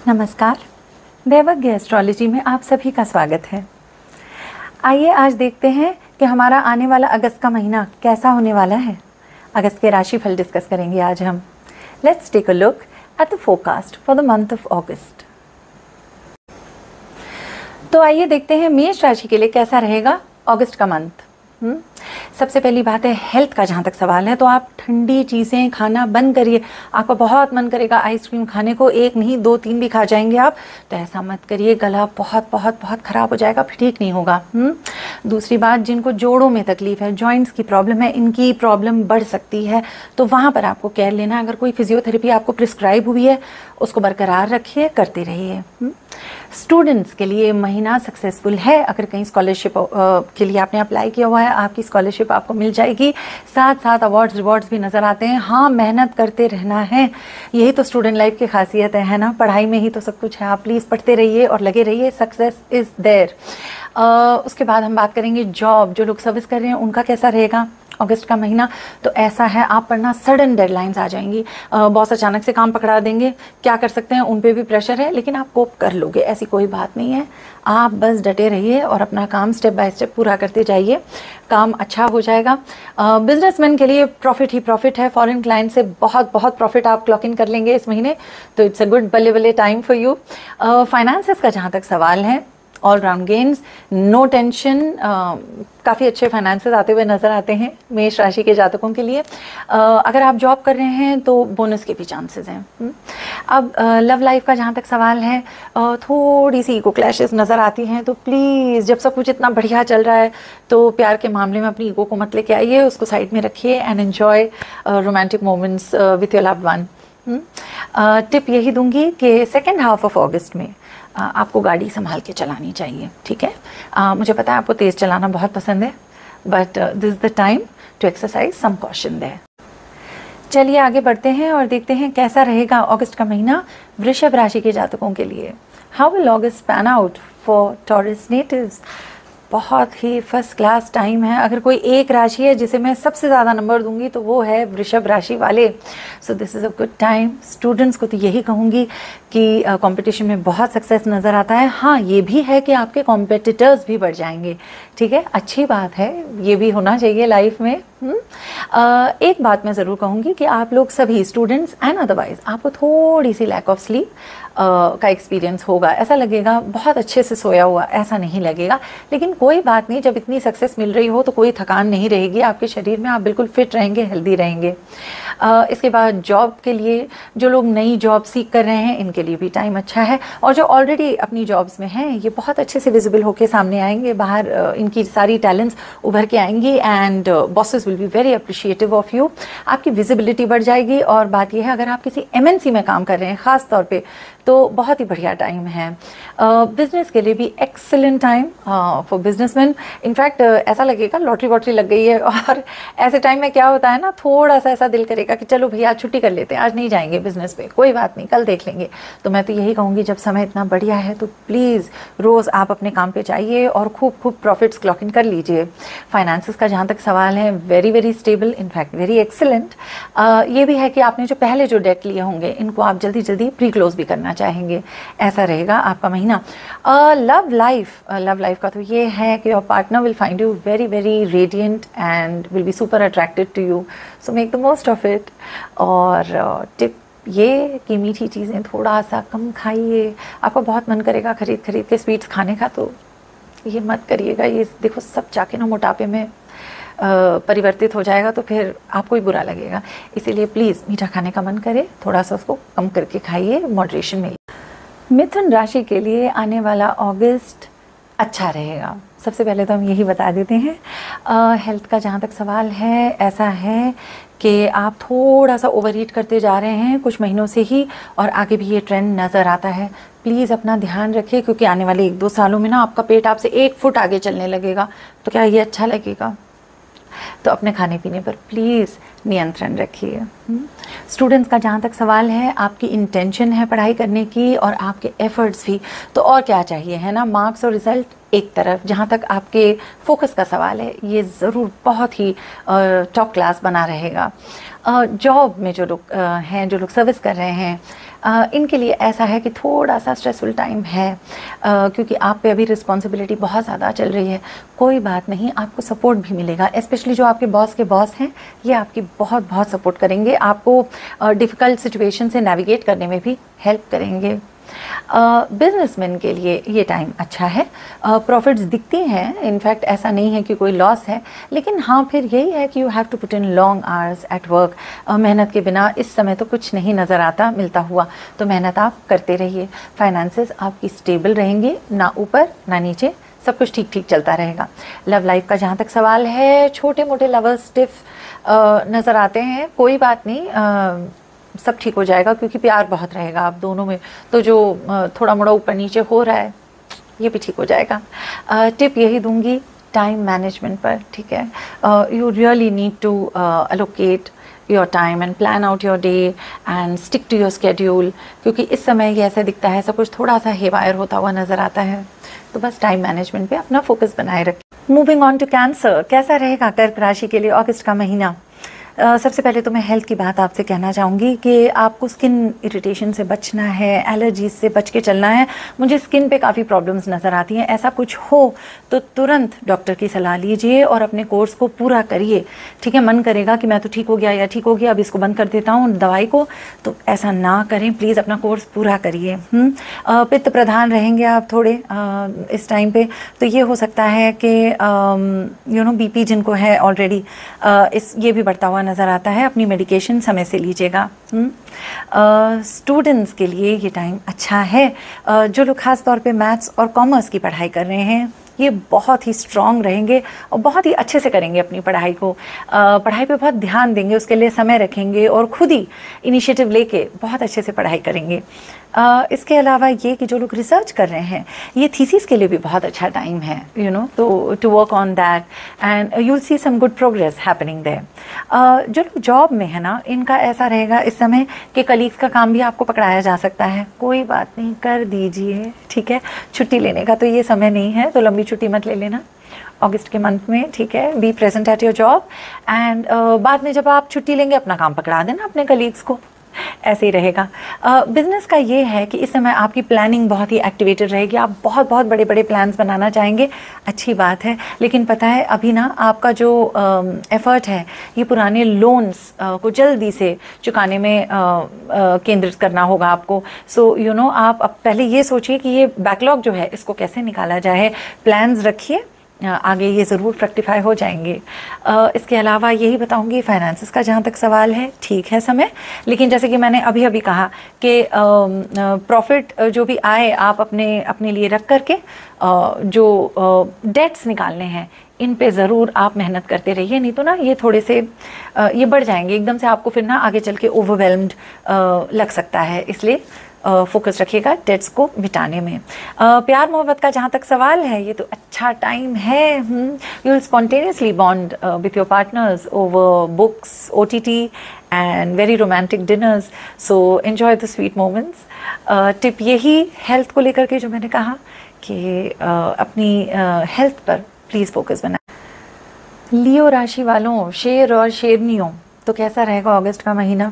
नमस्कार, दैवज्ञ एस्ट्रोलॉजी में आप सभी का स्वागत है। आइए आज देखते हैं कि हमारा आने वाला अगस्त का महीना कैसा होने वाला है। अगस्त के राशिफल डिस्कस करेंगे आज हम। Let's take a look at the forecast for the month of August. तो आइए देखते हैं मेष राशि के लिए कैसा रहेगा अगस्त का मंथ। सबसे पहली बात है हेल्थ का। जहाँ तक सवाल है तो आप ठंडी चीज़ें खाना बंद करिए। आपका बहुत मन करेगा आइसक्रीम खाने को, एक नहीं 2-3 भी खा जाएंगे आप, तो ऐसा मत करिए। गला बहुत बहुत बहुत ख़राब हो जाएगा, फिर ठीक नहीं होगा। दूसरी बात, जिनको जोड़ों में तकलीफ है, जॉइंट्स की प्रॉब्लम है, इनकी प्रॉब्लम बढ़ सकती है, तो वहाँ पर आपको केयर लेना। अगर कोई फिजियोथेरेपी आपको प्रिस्क्राइब हुई है उसको बरकरार रखिए, करते रहिए। स्टूडेंट्स के लिए महीना सक्सेसफुल है। अगर कहीं स्कॉलरशिप के लिए आपने अप्लाई किया हुआ है, आपकी स्कॉलरशिप आपको मिल जाएगी। साथ साथ अवार्ड्स रिवॉर्ड्स भी नज़र आते हैं। हाँ, मेहनत करते रहना है, यही तो स्टूडेंट लाइफ की खासियत है ना। पढ़ाई में ही तो सब कुछ है। आप प्लीज़ पढ़ते रहिए और लगे रहिए, सक्सेस इज़ देयर। उसके बाद हम बात करेंगे जॉब। जो लोग सर्विस कर रहे हैं उनका कैसा रहेगा अगस्त का महीना। तो ऐसा है, आप पढ़ना, सडन डेडलाइंस आ जाएंगी, बॉस अचानक से काम पकड़ा देंगे। क्या कर सकते हैं, उन पे भी प्रेशर है, लेकिन आप कोप कर लोगे, ऐसी कोई बात नहीं है। आप बस डटे रहिए और अपना काम स्टेप बाय स्टेप पूरा करते जाइए, काम अच्छा हो जाएगा। बिजनेसमैन के लिए प्रॉफिट ही प्रॉफिट है। फॉरेन क्लाइंट से बहुत बहुत प्रॉफिट आप क्लॉक इन कर लेंगे इस महीने, तो इट्स अ गुड बल्ले बल्ले टाइम फॉर यू। फाइनेंसेस का जहाँ तक सवाल है, all round gains, no tension. काफ़ी अच्छे फाइनेंसेस आते हुए नज़र आते हैं मेष राशि के जातकों के लिए। अगर आप जॉब कर रहे हैं तो बोनस के भी चांसेस हैं। अब लव लाइफ का जहाँ तक सवाल है, थोड़ी सी ईगो क्लैशेस नज़र आती हैं, तो प्लीज़ जब सब कुछ इतना बढ़िया चल रहा है तो प्यार के मामले में अपनी ईगो को मत लेके आइए, उसको साइड में रखिए and enjoy romantic moments with your loved one. Tip यही दूंगी कि सेकेंड हाफ ऑफ अगस्त में आपको गाड़ी संभाल के चलानी चाहिए, ठीक है। मुझे पता है आपको तेज़ चलाना बहुत पसंद है, but this is the time to exercise some caution there. चलिए आगे बढ़ते हैं और देखते हैं कैसा रहेगा अगस्त का महीना वृषभ राशि के जातकों के लिए। How will August pan out for taurus natives. बहुत ही फर्स्ट क्लास टाइम है। अगर कोई एक राशि है जिसे मैं सबसे ज़्यादा नंबर दूंगी तो वो है वृषभ राशि वाले। So this is a good time. Students को तो यही कहूँगी कि कंपटीशन में बहुत सक्सेस नज़र आता है। हाँ, ये भी है कि आपके कॉम्पिटिटर्स भी बढ़ जाएंगे, ठीक है, अच्छी बात है, ये भी होना चाहिए लाइफ में। एक बात मैं ज़रूर कहूँगी कि आप लोग सभी स्टूडेंट्स एंड अदरवाइज आपको थोड़ी सी लैक ऑफ स्लीप का एक्सपीरियंस होगा। ऐसा लगेगा बहुत अच्छे से सोया हुआ, ऐसा नहीं लगेगा, लेकिन कोई बात नहीं। जब इतनी सक्सेस मिल रही हो तो कोई थकान नहीं रहेगी आपके शरीर में, आप बिल्कुल फिट रहेंगे, हेल्दी रहेंगे। इसके बाद जॉब के लिए जो लोग नई जॉब सीख कर रहे हैं इनके लिए भी टाइम अच्छा है, और जो ऑलरेडी अपनी जॉब्स में हैं ये बहुत अच्छे से विजिबल होकर सामने आएंगे, बाहर इनकी सारी टैलेंट्स उभर के आएंगी and bosses will be very appreciative of you. आपकी विजिबिलिटी बढ़ जाएगी। और बात यह है, अगर आप किसी MNC में काम कर रहे हैं ख़ास तौर पे, तो बहुत ही बढ़िया टाइम है। बिजनेस के लिए भी excellent time for businessman. In fact ऐसा लगेगा लॉटरी वॉटरी लग गई है। और ऐसे टाइम में क्या होता है ना, थोड़ा सा ऐसा दिल करेगा कि चलो भैया आज छुट्टी कर लेते हैं, आज नहीं जाएंगे बिजनेस पे, कोई बात नहीं, कल देख लेंगे। तो मैं तो यही कहूँगी, जब समय इतना बढ़िया है तो प्लीज़ रोज़ आप अपने काम पे जाइए और खूब खूब प्रॉफिट्स क्लॉक इन कर लीजिए। फाइनेंसेस का जहाँ तक सवाल है, very very stable, in fact very excellent. ये भी है कि आपने जो पहले जो डेट लिए होंगे इनको आप जल्दी जल्दी प्री क्लोज भी करना चाहेंगे। ऐसा रहेगा आपका महीना। लव लाइफ का तो ये है कि your partner will find you very very radiant and will be super attracted to you, so make the most of it. और टिप ये कि मीठी चीज़ें थोड़ा सा कम खाइए। आपको बहुत मन करेगा खरीद खरीद के स्वीट्स खाने का, तो ये मत करिएगा। ये देखो सब जाके ना मोटापे में परिवर्तित हो जाएगा, तो फिर आपको ही बुरा लगेगा। इसीलिए प्लीज़ मीठा खाने का मन करे, थोड़ा सा उसको कम करके खाइए, मॉडरेशन में। मिथुन राशि के लिए आने वाला अगस्त अच्छा रहेगा। सबसे पहले तो हम यही बता देते हैं। हेल्थ का जहाँ तक सवाल है, ऐसा है कि आप थोड़ा सा ओवर ईट करते जा रहे हैं कुछ महीनों से ही, और आगे भी ये ट्रेंड नज़र आता है। प्लीज़ अपना ध्यान रखिए, क्योंकि आने वाले 1-2 सालों में ना आपका पेट आपसे 1 फुट आगे चलने लगेगा, तो क्या ये अच्छा लगेगा? तो अपने खाने पीने पर प्लीज़ नियंत्रण रखिए। स्टूडेंट्स का जहाँ तक सवाल है, आपकी इंटेंशन है पढ़ाई करने की और आपके एफर्ट्स भी, तो और क्या चाहिए, है ना। मार्क्स और रिज़ल्ट एक तरफ, जहाँ तक आपके फोकस का सवाल है ये ज़रूर बहुत ही टॉप क्लास बना रहेगा। जॉब में जो लोग हैं, जो लोग सर्विस कर रहे हैं, इनके लिए ऐसा है कि थोड़ा सा स्ट्रेसफुल टाइम है, क्योंकि आप पे अभी रिस्पॉन्सिबिलिटी बहुत ज़्यादा चल रही है। कोई बात नहीं, आपको सपोर्ट भी मिलेगा, स्पेशली जो आपके बॉस के बॉस हैं, ये आपकी बहुत बहुत सपोर्ट करेंगे, आपको डिफ़िकल्ट सिचुएशन से नेविगेट करने में भी हेल्प करेंगे। बिजनेसमैन के लिए ये टाइम अच्छा है, प्रॉफिट्स दिखती हैं, इनफैक्ट ऐसा नहीं है कि कोई लॉस है, लेकिन हाँ फिर यही है कि you have to put in long hours at work. मेहनत के बिना इस समय तो कुछ नहीं नज़र आता मिलता हुआ, तो मेहनत आप करते रहिए। फाइनेंसेस आपकी स्टेबल रहेंगे, ना ऊपर ना नीचे, सब कुछ ठीक ठीक चलता रहेगा। लव लाइफ का जहाँ तक सवाल है, छोटे मोटे लवर्स स्टिफ नज़र आते हैं, कोई बात नहीं, सब ठीक हो जाएगा, क्योंकि प्यार बहुत रहेगा आप दोनों में। तो जो थोड़ा मोड़ा ऊपर नीचे हो रहा है, ये भी ठीक हो जाएगा। टिप यही दूंगी टाइम मैनेजमेंट पर, ठीक है। You really need to allocate your time and plan out your day and stick to your schedule, क्योंकि इस समय ये ऐसा दिखता है सब कुछ थोड़ा सा हेवायर होता हुआ नज़र आता है। तो बस टाइम मैनेजमेंट पे अपना फोकस बनाए रखें। मूविंग ऑन टू कैंसर, कैसा रहेगा कर्क राशि के लिए अगस्त का महीना? सबसे पहले तो मैं हेल्थ की बात आपसे कहना चाहूँगी कि आपको स्किन इरिटेशन से बचना है, एलर्जीज से बच के चलना है। मुझे स्किन पे काफ़ी प्रॉब्लम्स नज़र आती हैं, ऐसा कुछ हो तो तुरंत डॉक्टर की सलाह लीजिए और अपने कोर्स को पूरा करिए, ठीक है। मन करेगा कि मैं तो ठीक हो गया या ठीक हो गया, अब इसको बंद कर देता हूँ दवाई को, तो ऐसा ना करें प्लीज़, अपना कोर्स पूरा करिए। पित्त प्रधान रहेंगे आप थोड़े इस टाइम पे, तो ये हो सकता है कि बीपी जिनको है ऑलरेडी, ये भी बढ़ता हुआ नज़र आता है। अपनी मेडिकेशन समय से लीजिएगा। स्टूडेंट्स के लिए ये टाइम अच्छा है। जो लोग खास तौर पे मैथ्स और कॉमर्स की पढ़ाई कर रहे हैं, ये बहुत ही स्ट्रॉन्ग रहेंगे और बहुत ही अच्छे से करेंगे अपनी पढ़ाई को। पढ़ाई पे बहुत ध्यान देंगे, उसके लिए समय रखेंगे और खुद ही इनिशिएटिव लेके बहुत अच्छे से पढ़ाई करेंगे। इसके अलावा ये कि जो लोग रिसर्च कर रहे हैं, ये थीसिस के लिए भी बहुत अच्छा टाइम है, तो to work on that and you will see some good progress happening there. जो लोग जॉब में है ना, इनका ऐसा रहेगा इस समय कि कलीग्स का काम भी आपको पकड़ाया जा सकता है। कोई बात नहीं, कर दीजिए, ठीक है। छुट्टी लेने का तो ये समय नहीं है, तो लंबी छुट्टी मत ले लेना अगस्त के मंथ में, ठीक है। Be present at your job and बाद में जब आप छुट्टी लेंगे अपना काम पकड़ा देना अपने कलीग्स को, ऐसे ही रहेगा। बिजनेस का ये है कि इस समय आपकी प्लानिंग बहुत ही एक्टिवेटेड रहेगी, आप बहुत बहुत बड़े बड़े प्लान्स बनाना चाहेंगे, अच्छी बात है। लेकिन पता है अभी ना आपका जो एफर्ट है, ये पुराने लोन्स को जल्दी से चुकाने में केंद्रित करना होगा आपको। सो आप अब पहले ये सोचिए कि ये बैकलॉग जो है इसको कैसे निकाला जाए, प्लान्स रखिए, आगे ये ज़रूर फ्रक्टिफाई हो जाएंगे। इसके अलावा यही बताऊंगी, फाइनेंसेस का जहाँ तक सवाल है, ठीक है समय, लेकिन जैसे कि मैंने अभी अभी कहा कि प्रॉफिट जो भी आए आप अपने लिए रख करके जो डेट्स निकालने हैं, इन पे ज़रूर आप मेहनत करते रहिए, नहीं तो ना ये थोड़े से ये बढ़ जाएंगे एकदम से, आपको फिर ना आगे चल के ओवरवेल्म्ड लग सकता है। इसलिए फोकस रखिएगा डेट्स को मिटाने में। प्यार मोहब्बत का जहाँ तक सवाल है, ये तो अच्छा टाइम है। You will spontaneously bond with your partners over books, OTT and very romantic dinners, so enjoy the sweet moments. Tip यही हेल्थ को लेकर के जो मैंने कहा कि अपनी हेल्थ पर प्लीज़ फोकस बनाएं। लियो राशि वालों, शेर और शेरनियों, तो कैसा रहेगा अगस्त का महीना?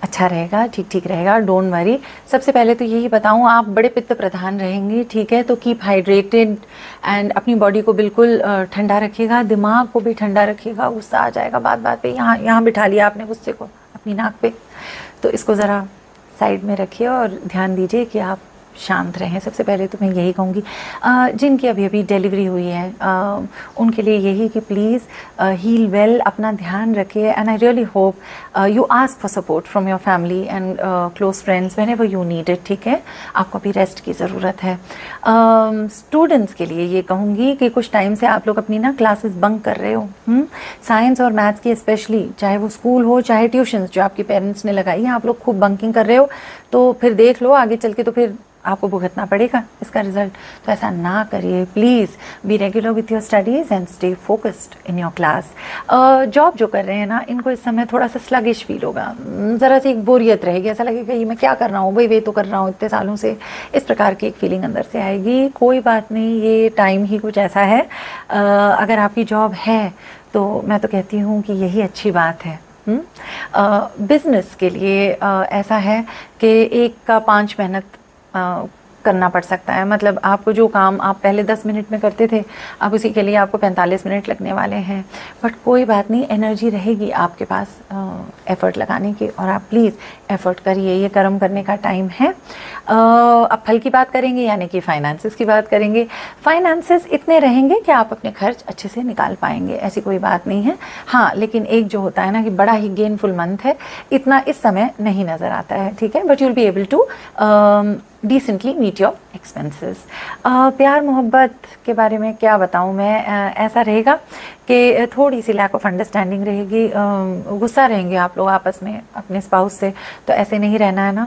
अच्छा रहेगा, ठीक ठीक रहेगा, डोंट वरी। सबसे पहले तो यही बताऊं, आप बड़े पित्त प्रधान रहेंगे, ठीक है, तो कीप हाइड्रेटेड एंड अपनी बॉडी को बिल्कुल ठंडा रखिएगा, दिमाग को भी ठंडा रखिएगा। गुस्सा आ जाएगा बात बात पे, यहाँ बिठा लिया आपने गुस्से को अपनी नाक पे, तो इसको ज़रा साइड में रखिए और ध्यान दीजिए कि आप शांत रहें। सबसे पहले तो मैं यही कहूँगी, जिनकी अभी अभी डिलीवरी हुई है उनके लिए यही कि प्लीज़ हील वेल, अपना ध्यान रखिए and I really hope you ask for support from your family and close friends whenever you need it, ठीक है। आपको अभी रेस्ट की ज़रूरत है। स्टूडेंट्स के लिए ये कहूँगी कि कुछ टाइम से आप लोग अपनी ना क्लासेस बंक कर रहे हो, साइंस और मैथ्स की स्पेशली, चाहे वो स्कूल हो चाहे ट्यूशन्स जो आपके पेरेंट्स ने लगाई है, आप लोग खूब बंकिंग कर रहे हो, तो फिर देख लो आगे चल के तो फिर आपको भुगतना पड़ेगा इसका रिजल्ट। तो ऐसा ना करिए please, be regular with your studies and stay focused in your class. Job जो कर रहे हैं ना, इनको इस समय थोड़ा सा स्लगिश फील होगा, ज़रा सी एक बोरियत रहेगी, ऐसा लगेगा ये मैं क्या कर रहा हूँ, वही तो कर रहा हूँ इतने सालों से, इस प्रकार की एक फीलिंग अंदर से आएगी। कोई बात नहीं, ये टाइम ही कुछ ऐसा है। अगर आपकी जॉब है तो मैं तो कहती हूँ कि यही अच्छी बात है, बिजनेस के लिए ऐसा है कि 1 का 5 मेहनत करना पड़ सकता है। मतलब आपको जो काम आप पहले 10 मिनट में करते थे, अब उसी के लिए आपको 45 मिनट लगने वाले हैं। बट कोई बात नहीं, एनर्जी रहेगी आपके पास एफ़र्ट लगाने की, और आप प्लीज़ एफ़र्ट करिए, ये कर्म करने का टाइम है। अब फल की बात करेंगे, यानी कि फाइनेंसेस की बात करेंगे। फाइनेंसेस इतने रहेंगे कि आप अपने खर्च अच्छे से निकाल पाएंगे, ऐसी कोई बात नहीं है। हाँ, लेकिन एक जो होता है ना कि बड़ा ही गेनफुल मंथ है, इतना इस समय नहीं नज़र आता है, ठीक है। But you will be able to decently meet your expenses. प्यार मोहब्बत के बारे में क्या बताऊँ मैं, ऐसा रहेगा कि थोड़ी सी लैक ऑफ अंडरस्टैंडिंग रहेगी, गुस्सा रहेंगे आप लोग आपस में अपने स्पाउस से, तो ऐसे नहीं रहना है ना।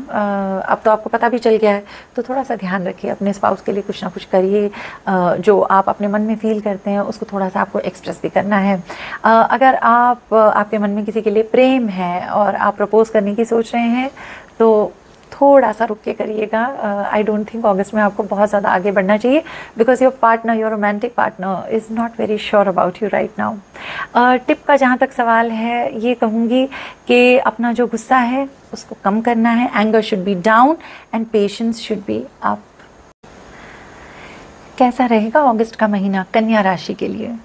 अब तो आपको पता भी चल गया है, तो थोड़ा सा ध्यान रखिए, अपने स्पाउस के लिए कुछ ना कुछ करिए। जो आप अपने मन में फील करते हैं उसको थोड़ा सा आपको एक्सप्रेस भी करना है। अगर आपके मन में किसी के लिए प्रेम है और आप प्रपोज करने की सोच रहे हैं, तो थोड़ा सा रुक के करिएगा। आई डोंट थिंक अगस्त में आपको बहुत ज़्यादा आगे बढ़ना चाहिए, because your partner, your romantic partner is not very sure about you right now. Tip का जहाँ तक सवाल है, ये कहूँगी कि अपना जो गुस्सा है उसको कम करना है। Anger should be down and patience should be up. कैसा रहेगा अगस्त का महीना कन्या राशि के लिए?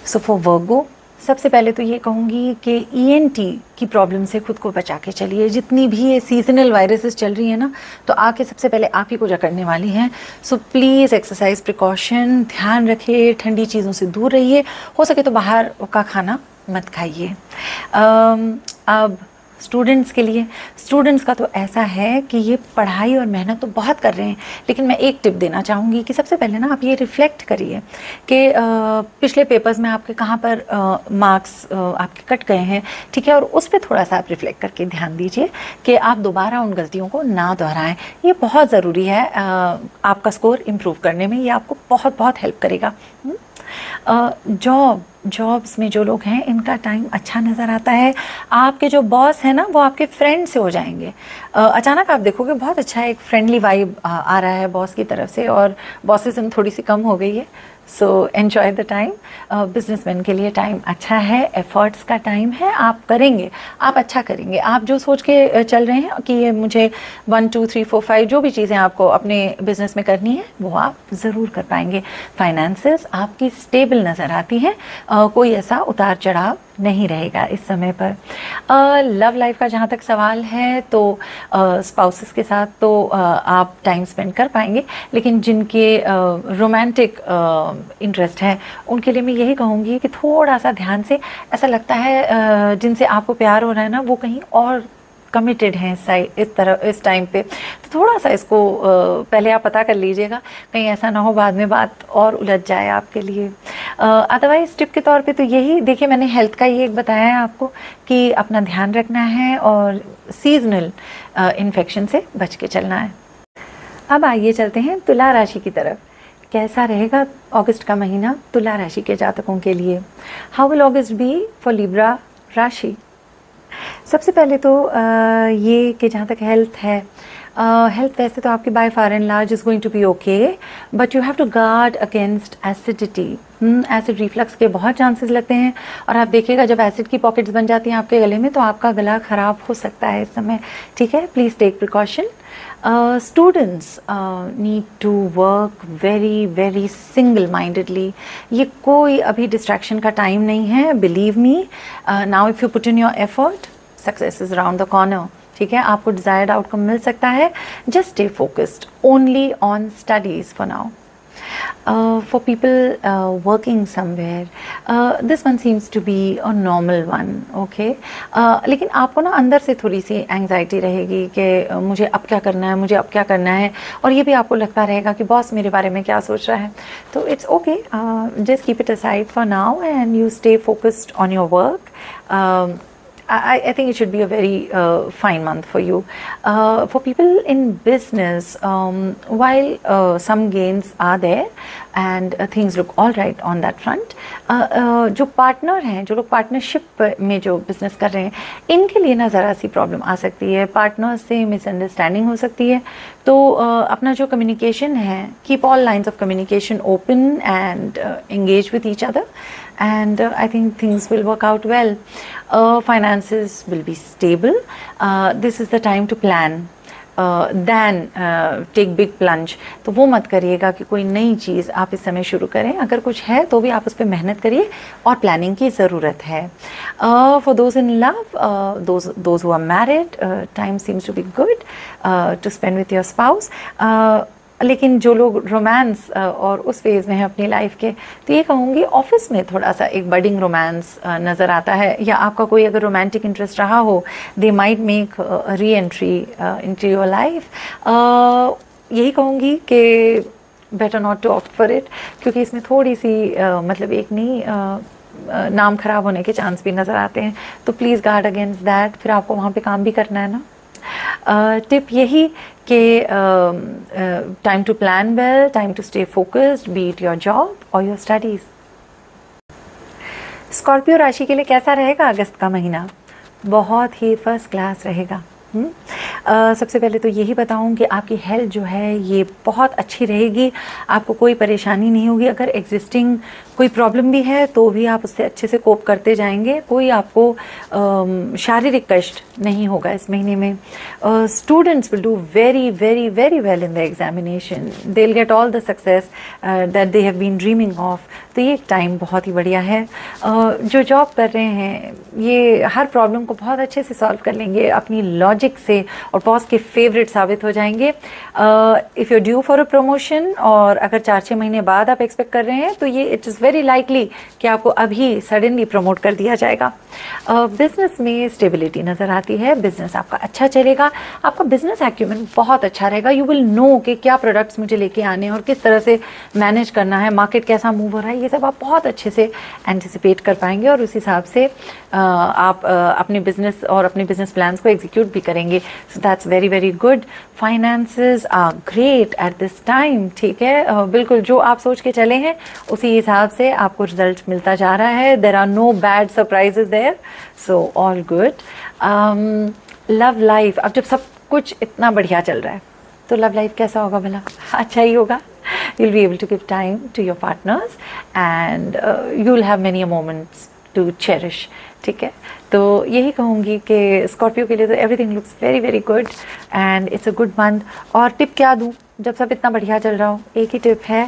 सो फॉर वर्गो, सबसे पहले तो ये कहूँगी कि ENT की प्रॉब्लम से खुद को बचा के चलिए। जितनी भी ये सीजनल वायरसेस चल रही है ना, तो आके सबसे पहले आप ही को जकड़ने वाली हैं। सो प्लीज़ एक्सरसाइज प्रिकॉशन, ध्यान रखिए, ठंडी चीज़ों से दूर रहिए, हो सके तो बाहर का खाना मत खाइए। अब स्टूडेंट्स के लिए, स्टूडेंट्स का तो ऐसा है कि ये पढ़ाई और मेहनत तो बहुत कर रहे हैं, लेकिन मैं एक टिप देना चाहूँगी कि सबसे पहले ना आप ये रिफ़्लेक्ट करिए कि पिछले पेपर्स में आपके कहाँ पर मार्क्स आपके कट गए हैं, ठीक है, और उस पर थोड़ा सा आप रिफ़्लेक्ट करके ध्यान दीजिए कि आप दोबारा उन गलतियों को ना दोहराएं। ये बहुत ज़रूरी है आपका स्कोर इम्प्रूव करने में, ये आपको बहुत बहुत हेल्प करेगा। जॉब्स में जो लोग हैं, इनका टाइम अच्छा नज़र आता है। आपके जो बॉस हैं ना, वो आपके फ्रेंड से हो जाएंगे। अचानक आप देखोगे बहुत अच्छा एक फ्रेंडली वाइब आ रहा है बॉस की तरफ से, और बॉसेज़म थोड़ी सी कम हो गई है। So enjoy the time. Businessman के लिए टाइम अच्छा है, एफर्ट्स का टाइम है, आप करेंगे, आप अच्छा करेंगे। आप जो सोच के चल रहे हैं कि ये मुझे 1 2 3 4 5 जो भी चीज़ें आपको अपने बिजनेस में करनी है, वो आप ज़रूर कर पाएंगे। फाइनेंसेस आपकी स्टेबल नज़र आती हैं, कोई ऐसा उतार चढ़ाव नहीं रहेगा इस समय पर। लव लाइफ का जहाँ तक सवाल है, तो स्पाउसेस के साथ तो आप टाइम स्पेंड कर पाएंगे, लेकिन जिनके रोमांटिक इंटरेस्ट है, उनके लिए मैं यही कहूँगी कि थोड़ा सा ध्यान से, ऐसा लगता है जिनसे आपको प्यार हो रहा है ना, वो कहीं और कमिटेड हैं इस टाइम पे, तो थोड़ा सा इसको पहले आप पता कर लीजिएगा, कहीं ऐसा ना हो बाद में बात और उलझ जाए आपके लिए। अदरवाइज टिप के तौर पे तो यही देखिए, मैंने हेल्थ का ये एक बताया है आपको कि अपना ध्यान रखना है और सीजनल इन्फेक्शन से बच के चलना है। अब आइए चलते हैं तुला राशि की तरफ। कैसा रहेगा अगस्त का महीना तुला राशि के जातकों के लिए? How will August be for Libra राशि? सबसे पहले तो ये कि जहाँ तक हेल्थ है, हेल्थ वैसे तो आपकी by far and large is going to be okay, but you have to guard against acidity. Acid reflux के बहुत चांसेस लगते हैं, और आप देखिएगा जब एसिड की पॉकेट्स बन जाती हैं आपके गले में, तो आपका गला ख़राब हो सकता है इस समय, ठीक है। Please take precaution. Students need to work very very single mindedly. ये कोई अभी डिस्ट्रैक्शन का टाइम नहीं है, believe me. Now if you put in your effort, success is around the corner, ठीक है। आपको डिज़ायर्ड आउटकम मिल सकता है। Just stay focused only on studies for now. For people working somewhere, this one seems to be a normal one, okay? लेकिन आपको ना अंदर से थोड़ी सी एंग्जाइटी रहेगी कि मुझे अब क्या करना है, मुझे अब क्या करना है, और ये भी आपको लगता रहेगा कि बॉस मेरे बारे में क्या सोच रहा है। तो it's okay, just keep it aside for now and you stay focused on your work. I think it should be a very fine month for you. For people in business, while some gains are there and things look all right on that front, जो partner हैं, जो लोग partnership में जो business कर रहे हैं, इनके लिए ना ज़रा सी प्रॉब्लम आ सकती है, पार्टनर से मिसअंडरस्टैंडिंग हो सकती है। तो अपना जो कम्युनिकेशन है, keep all lines of communication open and engage with each other. and I think things will work out well. Finances will be stable. This is the time to plan than take big plunge. तो वो मत करिएगा कि कोई नई चीज़ आप इस समय शुरू करें. अगर कुछ है तो भी आप उस पर मेहनत करिए और प्लानिंग की ज़रूरत है. For those in love, those who are married, time seems to be good to spend with your spouse. लेकिन जो लोग रोमांस और उस फेज़ में हैं अपनी लाइफ के, तो ये कहूँगी ऑफिस में थोड़ा सा एक बडिंग रोमांस नज़र आता है, या आपका कोई अगर रोमांटिक इंटरेस्ट रहा हो, they might make reentry into your life. यही कहूँगी कि better not to opt for it, क्योंकि इसमें थोड़ी सी मतलब एक नहीं नाम ख़राब होने के चांस भी नज़र आते हैं. तो प्लीज़ गार्ड अगेंस्ट दैट. फिर आपको वहाँ पे काम भी करना है ना. टिप यही कि time to plan well, time to stay focused, be it your job और योर स्टडीज़. स्कॉर्पियो राशि के लिए कैसा रहेगा अगस्त का महीना? बहुत ही फर्स्ट क्लास रहेगा. सबसे पहले तो यही बताऊं कि आपकी हेल्थ जो है ये बहुत अच्छी रहेगी. आपको कोई परेशानी नहीं होगी. अगर एग्जिस्टिंग कोई प्रॉब्लम भी है तो भी आप उससे अच्छे से कोप करते जाएंगे. कोई आपको शारीरिक कष्ट नहीं होगा इस महीने में. Students will do very very very well in the examination. They will get all the success that they have been dreaming of. तो ये टाइम बहुत ही बढ़िया है. जो जॉब कर रहे हैं ये हर प्रॉब्लम को बहुत अच्छे से सॉल्व कर लेंगे अपनी लॉजिक से और बॉस के फेवरेट साबित हो जाएंगे. If you due for a promotion और अगर 4-6 महीने बाद आप एक्सपेक्ट कर रहे हैं तो ये इट इज़ वेरी लाइकली कि आपको अभी सडनली प्रमोट कर दिया जाएगा. बिजनेस में स्टेबिलिटी नज़र आती है. बिजनेस आपका अच्छा चलेगा. आपका बिजनेस एक्यूमेंट बहुत अच्छा रहेगा. यू विल नो कि क्या प्रोडक्ट्स मुझे लेके आने हैं और किस तरह से मैनेज करना है, मार्केट कैसा मूव हो रहा है, ये सब आप बहुत अच्छे से एंटिसिपेट कर पाएंगे और उस हिसाब से आप अपने बिजनेस और अपने बिजनेस प्लान्स को एग्जीक्यूट भी करेंगे. So that's very very good. Finances are great at this time. ठीक है, बिल्कुल जो आप सोच के चले हैं उसी हिसाब से आपको रिजल्ट मिलता जा रहा है. There are no bad surprises there, so all good. Love life, अब जब सब कुछ इतना बढ़िया चल रहा है तो लव लाइफ कैसा होगा भला? अच्छा ही होगा. You'll be able to give time to your partners and you'll have many moments to cherish. ठीक है, तो यही कहूँगी कि स्कॉर्पियो के लिए तो everything looks very very good and it's a good month. और टिप क्या दूँ जब सब इतना बढ़िया चल रहा हो? एक ही टिप है,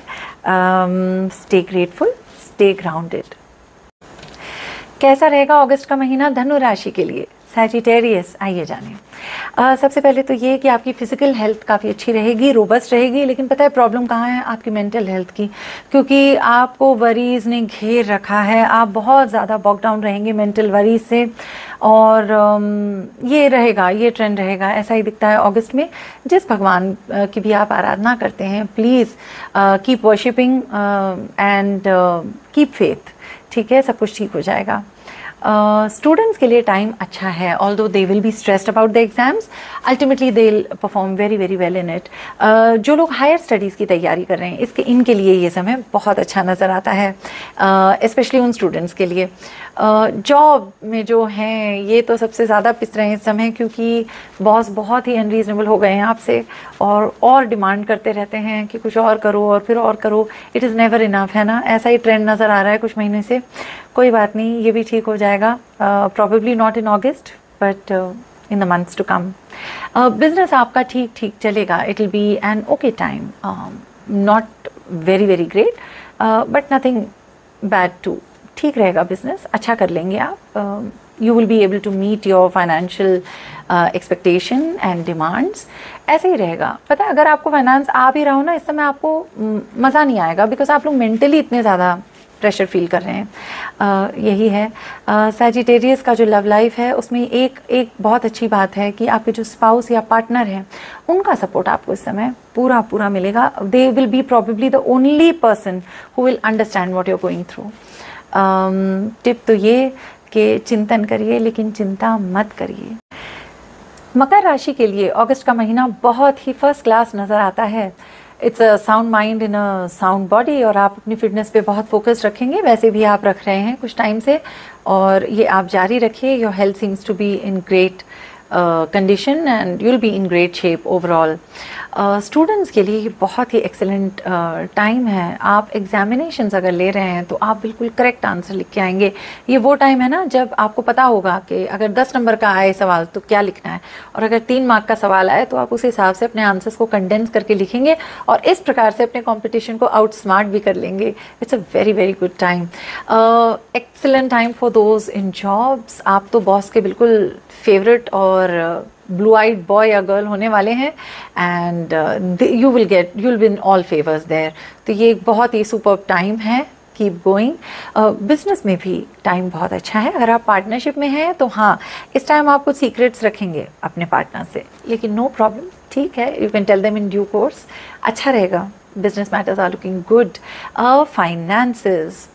स्टे ग्रेटफुल, स्टे ग्राउंडेड. कैसा रहेगा अगस्त का महीना धनु राशि के लिए? सैजिटेरियस, आइए जाने. सबसे पहले तो ये कि आपकी फिजिकल हेल्थ काफ़ी अच्छी रहेगी, रोबस्ट रहेगी. लेकिन पता है प्रॉब्लम कहाँ है? आपकी मेंटल हेल्थ की, क्योंकि आपको वरीज़ ने घेर रखा है. आप बहुत ज़्यादा बॉक डाउन रहेंगे मेंटल वरीज से और ये रहेगा, ये ट्रेंड रहेगा. ऐसा ही दिखता है अगस्त में. जिस भगवान की भी आप आराधना करते हैं please keep worshipping and keep faith. ठीक है, सब कुछ ठीक हो जाएगा. स्टूडेंट्स के लिए टाइम अच्छा है. Although they will B stressed about the exams, ultimately they will perform very very well in it. जो लोग हायर स्टडीज़ की तैयारी कर रहे हैं इनके लिए ये समय बहुत अच्छा नज़र आता है, स्पेशली उन स्टूडेंट्स के लिए. जॉब में जो हैं ये तो सबसे ज़्यादा पिस रहे हैं इस समय, क्योंकि बॉस बहुत ही अनरीजनेबल हो गए हैं आपसे और डिमांड करते रहते हैं कि कुछ और करो और फिर और करो. इट इज़ नेवर इनफ, है ना. ऐसा ही ट्रेंड नज़र आ रहा है कुछ महीने से. कोई बात नहीं, ये भी ठीक हो जाएगा. Probably not in August but in the months to come. Business आपका ठीक ठीक चलेगा. It will be an okay time, not very very great but nothing bad too. ठीक रहेगा बिजनेस, अच्छा कर लेंगे आप. You will be able to meet your financial expectation and demands. ऐसे ही रहेगा. पता है अगर आपको फाइनेंस आ भी रहा हो ना इस समय, आपको मज़ा नहीं आएगा बिकॉज आप लोग मेंटली इतने ज़्यादा प्रेशर फील कर रहे हैं. यही है. सैजिटेरियस का जो लव लाइफ है उसमें एक बहुत अच्छी बात है कि आपके जो स्पाउस या पार्टनर हैं उनका सपोर्ट आपको इस समय पूरा पूरा मिलेगा. They will be probably the only person who will understand what you are going through. Tip तो ये कि चिंतन करिए लेकिन चिंता मत करिए. मकर राशि के लिए अगस्त का महीना बहुत ही फर्स्ट क्लास नज़र आता है. It's a sound mind in a sound body और आप अपनी फिटनेस पे बहुत फोकस रखेंगे. वैसे भी आप रख रहे हैं कुछ टाइम से और ये आप जारी रखिए. Your health seems to be in great condition and you will be in great shape overall. Students के लिए ये बहुत ही एक्सेलेंट टाइम है। आप एग्जामिनेशंस अगर ले रहे हैं तो आप बिल्कुल करेक्ट आंसर लिख के आएंगे। ये वो टाइम है ना जब आपको पता होगा कि अगर 10 नंबर का आए सवाल तो क्या लिखना है, और अगर 3 मार्क का सवाल आए तो आप उस हिसाब से अपने आंसर्स को कंडेंस करके लिखेंगे और इस प्रकार से अपने कंपटीशन को आउट स्मार्ट भी कर लेंगे। It's a very very good time, excellent time for those in jobs. आप तो बॉस के बिल्कुल फेवरेट और ब्लू आइड बॉय या गर्ल होने वाले हैं and you will win all favours there. तो ये एक बहुत ही सुपर्ब टाइम है, कीप गोइंग। बिजनेस में भी टाइम बहुत अच्छा है। अगर आप पार्टनरशिप में हैं तो हाँ, इस टाइम आप कुछ सीक्रेट्स रखेंगे अपने पार्टनर से, लेकिन नो प्रॉब्लम, ठीक है, you can tell them in due course. अच्छा रहेगा, business matters are looking good. Finances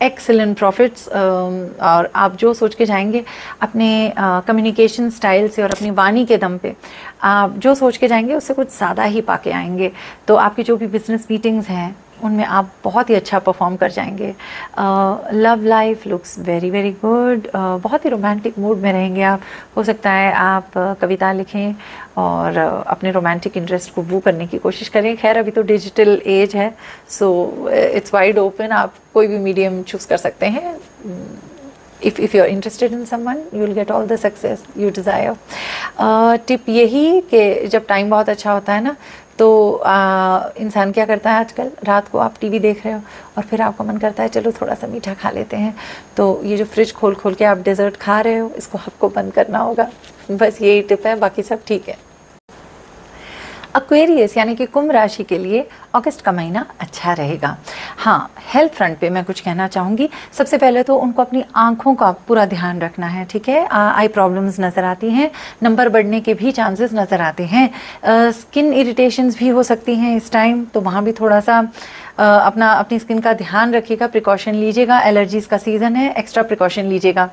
excellent profits, और आप जो सोच के जाएंगे अपने कम्युनिकेशन स्टाइल से और अपनी वाणी के दम पे, आप जो सोच के जाएंगे उससे कुछ ज़्यादा ही पाके आएंगे। तो आपकी जो भी बिजनेस मीटिंग्स हैं उनमें आप बहुत ही अच्छा परफॉर्म कर जाएंगे। Love life looks very very good, बहुत ही रोमांटिक मूड में रहेंगे आप। हो सकता है आप कविता लिखें और अपने रोमांटिक इंटरेस्ट को वो करने की कोशिश करें। खैर अभी तो डिजिटल एज है, सो इट्स वाइड ओपन, आप कोई भी मीडियम चूज़ कर सकते हैं। if you are interested in someone you will get all the success you desire। Tip यही कि जब टाइम बहुत अच्छा होता है ना तो इंसान क्या करता है, आजकल रात को आप टीवी देख रहे हो और फिर आपको मन करता है चलो थोड़ा सा मीठा खा लेते हैं, तो ये जो फ्रिज खोल खोल के आप डेजर्ट खा रहे हो इसको आपको बंद करना होगा। बस यही टिप है, बाकी सब ठीक है। एक्वेरियस यानी कि कुंभ राशि के लिए अगस्त का महीना अच्छा रहेगा। हाँ, हेल्थ फ्रंट पे मैं कुछ कहना चाहूँगी। सबसे पहले तो उनको अपनी आँखों का पूरा ध्यान रखना है, ठीक है। आई प्रॉब्लम्स नज़र आती हैं, नंबर बढ़ने के भी चांसेस नज़र आते हैं, स्किन इरिटेशंस भी हो सकती हैं इस टाइम, तो वहाँ भी थोड़ा सा अपनी स्किन का ध्यान रखिएगा, प्रिकॉशन लीजिएगा। एलर्जीज़ का सीज़न है, एक्स्ट्रा प्रिकॉशन लीजिएगा।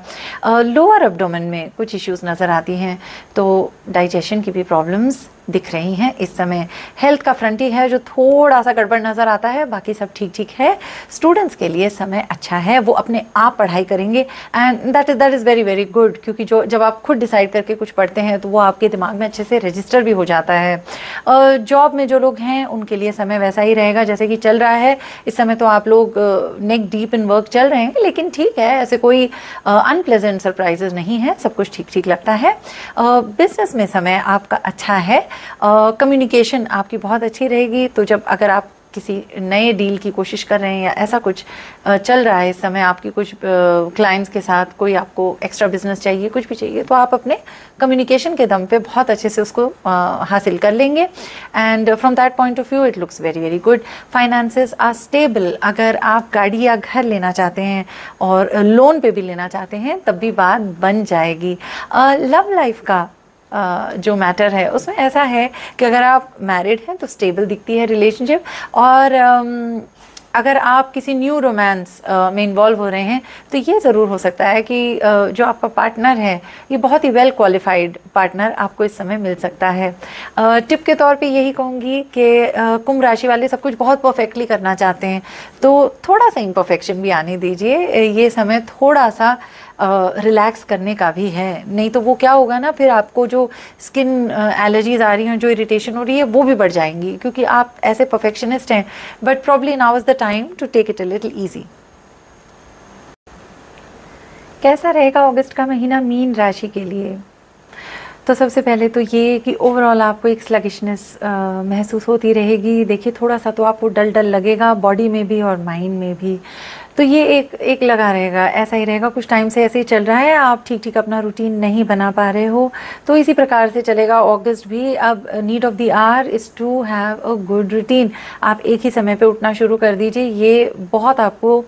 लोअर एब्डोमेन में कुछ इश्यूज़ नज़र आती हैं, तो डाइजेशन की भी प्रॉब्लम्स दिख रही हैं इस समय। हेल्थ का फ्रंट ही है जो थोड़ा सा गड़बड़ नज़र आता है, बाकी सब ठीक ठीक है। स्टूडेंट्स के लिए समय अच्छा है, वो अपने आप पढ़ाई करेंगे and that is very very good, क्योंकि जब आप खुद डिसाइड करके कुछ पढ़ते हैं तो वो आपके दिमाग में अच्छे से रजिस्टर भी हो जाता है। जॉब में जो लोग हैं उनके लिए समय वैसा ही रहेगा जैसे कि चल रहा है इस समय। तो आप लोग नेक डीप इन वर्क चल रहे हैं, लेकिन ठीक है, ऐसे कोई अनप्लेजेंट सरप्राइजेज नहीं है, सब कुछ ठीक ठीक लगता है। बिजनेस में समय आपका अच्छा है, कम्युनिकेशन आपकी बहुत अच्छी रहेगी। तो जब अगर आप किसी नए डील की कोशिश कर रहे हैं या ऐसा कुछ चल रहा है इस समय, आपकी कुछ क्लाइंट्स के साथ कोई आपको एक्स्ट्रा बिजनेस चाहिए, कुछ भी चाहिए, तो आप अपने कम्युनिकेशन के दम पे बहुत अच्छे से उसको हासिल कर लेंगे and from that point of view it looks very very good. Finances are stable. अगर आप गाड़ी या घर लेना चाहते हैं और लोन पे भी लेना चाहते हैं तब भी बात बन जाएगी। लव लाइफ का जो मैटर है उसमें ऐसा है कि अगर आप मैरिड हैं तो स्टेबल दिखती है रिलेशनशिप, और अगर आप किसी न्यू रोमांस में इन्वॉल्व हो रहे हैं तो ये ज़रूर हो सकता है कि जो आपका पार्टनर है ये बहुत ही वेल क्वालिफाइड पार्टनर आपको इस समय मिल सकता है। टिप के तौर पे यही कहूँगी कि कुंभ राशि वाले सब कुछ बहुत परफेक्टली करना चाहते हैं, तो थोड़ा सा इम्परफेक्शन भी आने दीजिए। ये समय थोड़ा सा रिलैक्स करने का भी है, नहीं तो वो क्या होगा ना, फिर आपको जो स्किन एलर्जीज आ रही हैं, जो इरिटेशन हो रही है वो भी बढ़ जाएंगी, क्योंकि आप ऐसे परफेक्शनिस्ट हैं। But probably now is the time to take it a little easy. कैसा रहेगा अगस्त का महीना मीन राशि के लिए? तो सबसे पहले तो ये कि ओवरऑल आपको एक स्लगिशनेस महसूस होती रहेगी। देखिए थोड़ा सा तो आपको डल डल लगेगा, बॉडी में भी और माइंड में भी, तो ये एक लगा रहेगा, ऐसा ही रहेगा। कुछ टाइम से ऐसे ही चल रहा है, आप ठीक ठीक अपना रूटीन नहीं बना पा रहे हो, तो इसी प्रकार से चलेगा अगस्त भी। अब need of the hour is to have a good routine. आप एक ही समय पे उठना शुरू कर दीजिए, ये बहुत आपको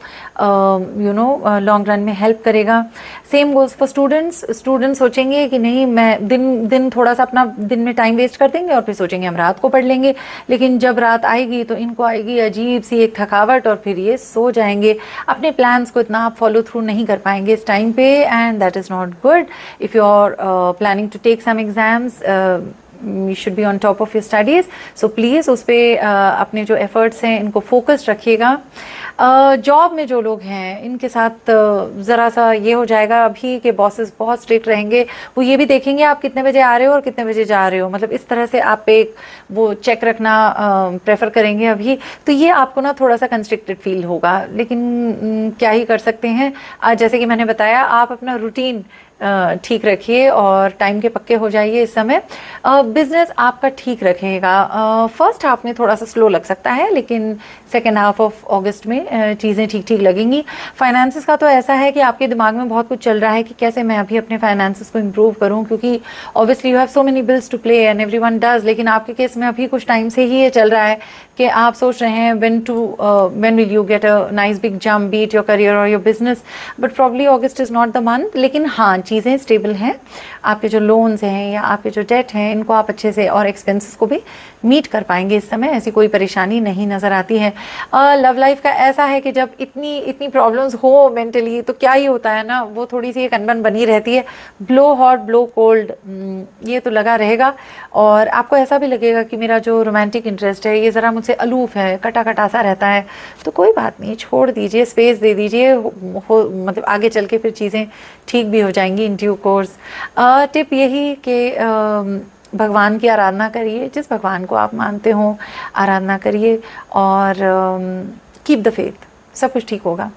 लॉन्ग रन में हेल्प करेगा। Same goes for students. Students सोचेंगे कि नहीं, मैं दिन थोड़ा सा अपना दिन में टाइम वेस्ट कर देंगे और फिर सोचेंगे हम रात को पढ़ लेंगे, लेकिन जब रात आएगी तो इनको आएगी अजीब सी एक थकावट और फिर ये सो जाएंगे। अपने प्लान्स को इतना आप फॉलो थ्रू नहीं कर पाएंगे इस टाइम पे, and that is not good. If you are planning to take some exams, you should be on top of your studies, so please उस पर अपने जो एफर्ट्स हैं इनको फोकस रखिएगा। जॉब में जो लोग हैं इनके साथ ज़रा सा ये हो जाएगा अभी कि बॉसेस बहुत स्ट्रिक्ट रहेंगे, वो ये भी देखेंगे आप कितने बजे आ रहे हो और कितने बजे जा रहे हो, मतलब इस तरह से आप एक वो चेक रखना प्रेफर करेंगे अभी, तो ये आपको ना थोड़ा सा कंस्ट्रिक्टेड फील होगा। लेकिन क्या ही कर सकते हैं, जैसे कि मैंने बताया आप अपना रूटीन ठीक रखिए और टाइम के पक्के हो जाइए इस समय। बिजनेस आपका ठीक रखेगा। फर्स्ट हाफ में थोड़ा सा स्लो लग सकता है, लेकिन सेकेंड हाफ ऑफ अगस्त में चीज़ें ठीक ठीक लगेंगी। फाइनेंसेस का तो ऐसा है कि आपके दिमाग में बहुत कुछ चल रहा है कि कैसे मैं अभी अपने फाइनेंसेस को इम्प्रूव करूं, क्योंकि obviously you have so many bills to play and everyone does. लेकिन आपके केस में अभी कुछ टाइम से ही ये चल रहा है कि आप सोच रहे हैं when will you get a nice big jump, be it your career or your business, but probably August is not the month। लेकिन हाँ, चीज़ें स्टेबल हैं, आपके जो लोन्स हैं या आपके जो डेट हैं इनको आप अच्छे से और एक्सपेंसेस को भी मीट कर पाएंगे इस समय, ऐसी कोई परेशानी नहीं नज़र आती है। लव लाइफ का ऐसा है कि जब इतनी प्रॉब्लम्स हो मेंटली तो क्या ही होता है ना, वो थोड़ी सी एक अनबन बनी रहती है, ब्लो हॉट ब्लो कोल्ड, ये तो लगा रहेगा। और आपको ऐसा भी लगेगा कि मेरा जो रोमांटिक इंटरेस्ट है ये ज़रा मुझसे अलूफ है, कटा कटा सा रहता है, तो कोई बात नहीं, छोड़ दीजिए, स्पेस दे दीजिए, मतलब आगे चल के फिर चीज़ें ठीक भी हो जाएंगी इन ड्यू कोर्स। टिप यही कि भगवान की आराधना करिए, जिस भगवान को आप मानते हो आराधना करिए और कीप द फेथ, सब कुछ ठीक होगा।